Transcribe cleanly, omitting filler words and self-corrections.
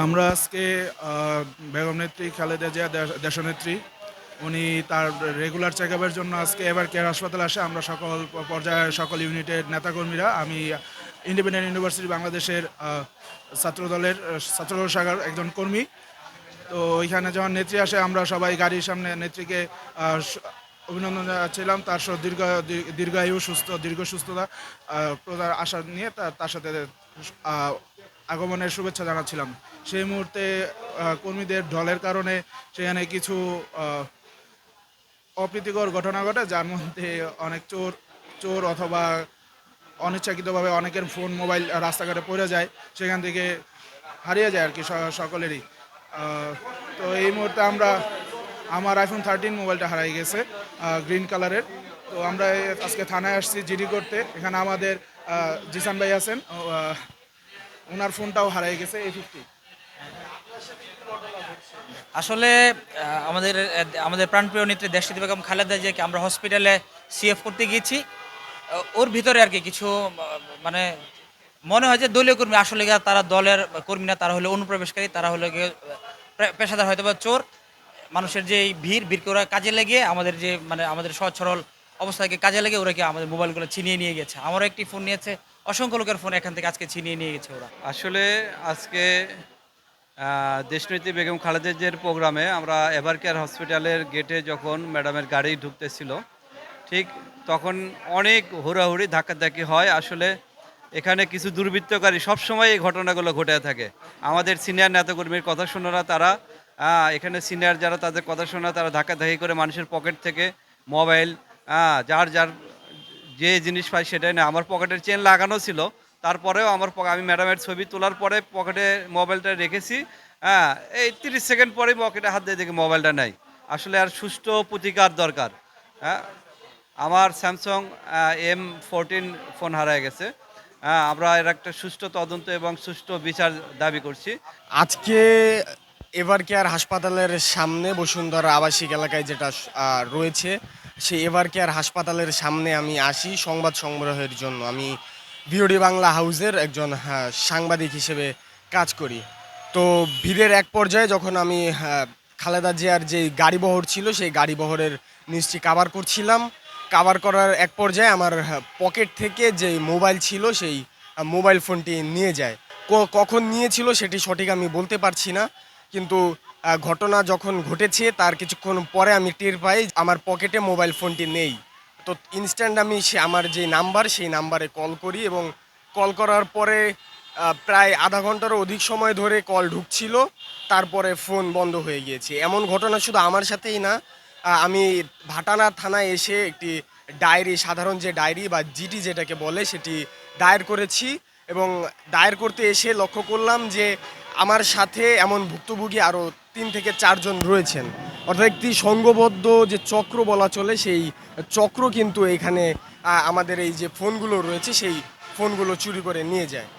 আমরা আজকে বেগম নেত্রী খালেদা জিয়া দেশনেত্রী উনি তার রেগুলার চেক আপের জন্য আজকে এবার কেয়ার হাসপাতালে আসে। আমরা সকল পর্যায়ের সকল ইউনিটের নেতাকর্মীরা, আমি ইন্ডিপেন্ডেন্ট ইউনিভার্সিটি বাংলাদেশের ছাত্রদলের ছাত্রদল শাখার একজন কর্মী। তো ওইখানে যখন নেত্রী আসে আমরা সবাই গাড়ির সামনে নেত্রীকে অভিনন্দন জানাচ্ছিলাম, তার দীর্ঘায়ু দীর্ঘ সুস্থতা প্রদান আশা নিয়ে তার সাথে আগমনের শুভেচ্ছা জানাচ্ছিলাম। সেই মুহূর্তে কর্মীদের ঢলের কারণে সেখানে কিছু অপ্রীতিকর ঘটনা ঘটে, যার মধ্যে অনেক চোর চোর অথবা অনিচ্ছাকৃতভাবে অনেকের ফোন মোবাইল রাস্তাঘাটে পড়ে যায়, সেখান থেকে হারিয়ে যায় আর কি সকলেরই। তো এই মুহূর্তে আমার আইফোন 13 মোবাইলটা হারিয়ে গেছে, গ্রিন কালারের। তো আমরা আজকে থানায় আসছি জিডি করতে। এখানে আমাদের জিসান ভাই আছেন, ওনার ফোনটাও হারিয়ে গেছে A50। আসলে আমাদের আমাদের প্রাণপ্রিয় নেত্রী দেশনেত্রী বেগম খালেদা জিয়াকে আমরা হসপিটালে সিএফ করতে গিয়েছি। ওর ভিতরে আর কি কিছু মানে মনে হয় যে দলীয় কর্মী, আসলে তারা দলের কর্মী না, তারা হলো অনুপ্রবেশকারী, তারা হলো গিয়ে পেশাদার হয়তো বা চোর। মানুষের যে এই ভিড়কে ওরা কাজে লেগে আমাদের যে আমাদের সহজ সরল অবস্থাকে কাজে লেগে ওরা কি আমাদের মোবাইলগুলো ছিনিয়ে নিয়ে গেছে। আমারও একটি ফোন নিয়েছে, অসংখ্য লোকের ফোন এখান থেকে আজকে ছিনিয়ে নিয়ে গেছে ওরা। আসলে আজকে দেশনেত্রী বেগম খালেদা জিয়ার প্রোগ্রামে আমরা এভার কেয়ার হসপিটালের গেটে যখন ম্যাডামের গাড়ি ঢুকতেছিল, ঠিক তখন অনেক হুড়াহুড়ি ধাক্কাধাক্কি হয়। আসলে এখানে কিছু দুর্বৃত্তকারী সবসময় এই ঘটনাগুলো ঘটে থাকে। আমাদের সিনিয়র নেতাকর্মীর কথা শোনো না তারা, এখানে সিনিয়র যারা তাদের কথা শোনো না, তারা ধাক্কাধাক্কি করে মানুষের পকেট থেকে মোবাইল, যার যার যে জিনিস পাই সেটাই না। আমার পকেটের চেন লাগানো ছিল, তারপরেও আমি ম্যাডামের ছবি তোলার পরে পকেটে মোবাইলটা রেখেছি। হ্যাঁ, এই 30 সেকেন্ড পরেই পকেটে হাত দিয়ে দেখি মোবাইলটা নাই। আসলে আর সুষ্ঠু প্রতিকার দরকার। হ্যাঁ, আমার স্যামসাং M14 ফোন হারায় গেছে। হ্যাঁ, আমরা এর একটা সুষ্ঠু তদন্ত এবং সুষ্ঠু বিচার দাবি করছি। আজকে এভার কেয়ার হাসপাতালের সামনে বসুন্ধরা আবাসিক এলাকায় যেটা রয়েছে, সেই এভার কেয়ার হাসপাতালের সামনে আমি আসি সংবাদ সংগ্রহের জন্য। আমি ভিওডি বাংলা হাউসের একজন সাংবাদিক হিসেবে কাজ করি। তো ভিড়ের এক পর্যায়ে যখন আমি খালেদা জিয়ার যে গাড়িবহর ছিল সেই গাড়িবহরের নিচটি কাভার করছিলাম, কাভার করার এক পর্যায়ে আমার পকেট থেকে যে মোবাইল ছিল সেই মোবাইল ফোনটি নিয়ে যায়। কখন নিয়েছিল সেটি সঠিক আমি বলতে পারছি না, কিন্তু ঘটনা যখন ঘটেছে তার কিছুক্ষণ পরে আমি টের পাই আমার পকেটে মোবাইল ফোনটি নেই। তো ইনস্ট্যান্ট আমি আমার যে নাম্বার সেই নাম্বারে কল করি, এবং কল করার পরে প্রায় আধা ঘন্টারও অধিক সময় ধরে কল ঢুকছিল, তারপরে ফোন বন্ধ হয়ে গিয়েছে। এমন ঘটনা শুধু আমার সাথেই না, আমি ভাটানা থানায় এসে একটি ডায়েরি, সাধারণ যে ডায়েরি বা জিডি যেটাকে বলে, সেটি দায়ের করেছি। এবং দায়ের করতে এসে লক্ষ্য করলাম যে আমার সাথে এমন ভুক্তভোগী আরও 3 থেকে 4 জন রয়েছেন। অর্থাৎ একটি সংঘবদ্ধ যে চক্র বলা চলে, সেই চক্র কিন্তু এখানে আমাদের এই যে ফোনগুলো রয়েছে সেই ফোনগুলো চুরি করে নিয়ে যায়।